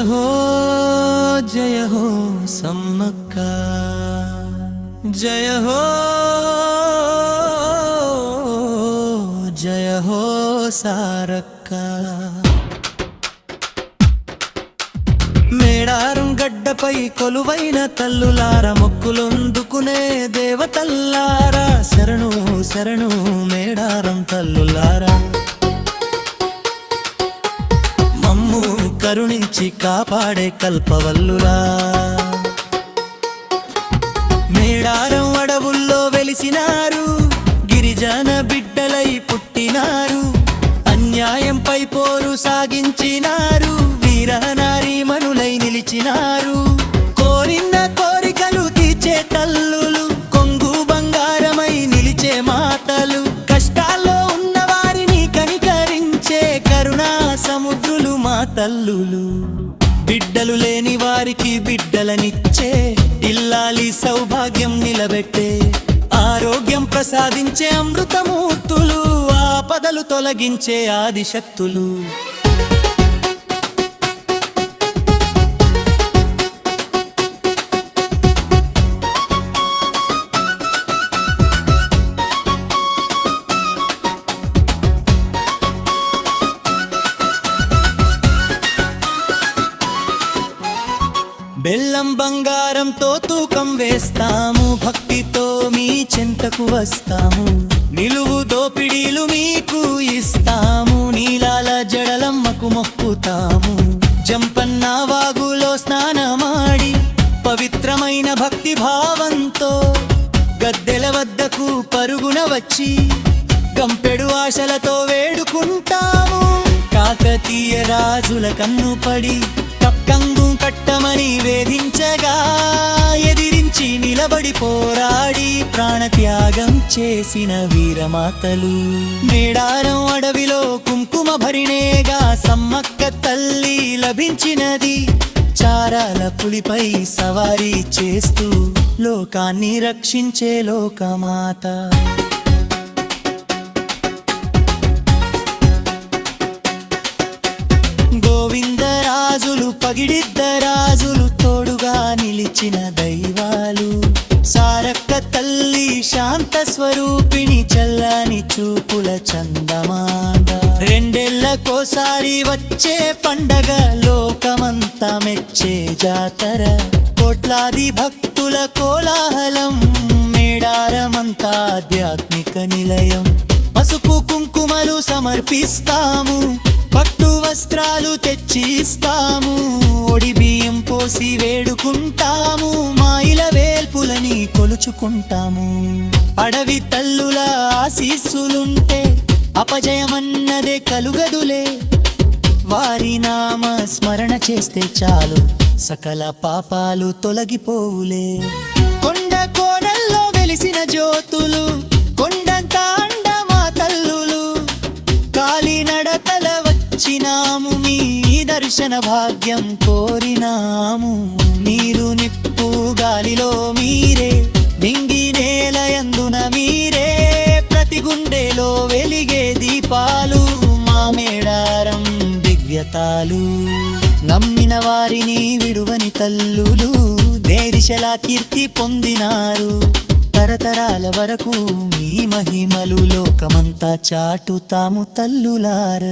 హో జయ హో సమ్మక్క జయ హో జయ హో సారక్క మేడారం గడ్డపై కొలువైన తల్లులార మొక్కులొందుకునే దేవతల్లారా శరణు శరణు మేడారం తల్లులారా మమ్ము కరుణించి కాపాడే కల్పవల్లురా మేడారం అడవుల్లో వెలిసినారు గిరిజన బిడ్డలై పుట్టినారు అన్యాయంపై పోరు సాగించినారు వీరనారీమణులై నిలిచినారు కోరిన కోరికలు తీర్చే తల్లులు కొంగు బంగారమై నిలిచే మాతలు కష్టాల్లో ఉన్న వారిని కనికరించే కరుణా సముద్రులు మా తల్లులు బిడ్డలు లేని వారికి బిడ్డలనిచ్చే ఇల్లాలి సౌభాగ్యం నిలబెట్టే ఆరోగ్యం ప్రసాదించే అమృతమూర్తులు ఆపదలు తొలగించే ఆదిశక్తులు బెల్లం బంగారంతో తూకం వేస్తాము భక్తితో మీ చెంతకు వస్తాము నిలువు దోపిడీలు మీకు ఇస్తాము నీలాల జడలమ్మకు మొక్కుతాము జంపన్న వాగులో స్నానమాడి పవిత్రమైన భక్తి భావంతో గద్దెల వద్దకు పరుగున వచ్చి గంపెడు ఆశలతో వేడుకుంటాము కాకతీయ రాజుల కన్ను పడి కక్కంగు కట్టమని వేధించగా ఎదిరించి నిలబడి పోరాడి ప్రాణత్యాగం చేసిన వీరమాతలు మేడారం అడవిలో కుంకుమ భరిణేగా సమ్మక్క తల్లి లభించినది చారాల పులిపై సవారీ చేస్తూ లోకాన్ని రక్షించే లోకమాత గోవిందరాజులు పగిడిద్దరాజులు తోడుగా నిలిచిన దైవాలు సారక్క తల్లి శాంత స్వరూపిణి చల్లని చూపుల చందమాత రెండేళ్లకోసారి వచ్చే పండగ లోకమంతా మెచ్చే జాతర కోట్లాది భక్తుల కోలాహలం మేడారమంతా ఆధ్యాత్మిక నిలయం పసుపు కుంకుమలు సమర్పిస్తాము పట్టు వస్త్రాలు తెచ్చిస్తాము ఒడి బియ్యం పోసి వేడుకుంటాము మాయిల వేల్పులని కొలుచుకుంటాము అడవి తల్లుల ఆశీస్సులుంటే అపజయమన్నదే కలుగదులే వారి నామ స్మరణ చేస్తే చాలు సకల పాపాలు తొలగిపోవులే కొండ కోనల్లో వెలిసిన జ్యోతులు కొండంత అండ మా తల్లులు కాలినడకల వచ్చినాము మీ దర్శన భాగ్యం కోరినాము నీరు నిప్పు గాలిలో మీరే నింగి నేలయందున మీరే ప్రతి గుండెలో వెలిగే దీపాలు మా మేడారం దివ్యతాలు నమ్మిన వారిని విడువని తల్లులు దేరిశలా కీర్తి పొందినారు తరతరాల వరకు మీ మహిమలు లోకమంతా చాటుతాము తల్లులార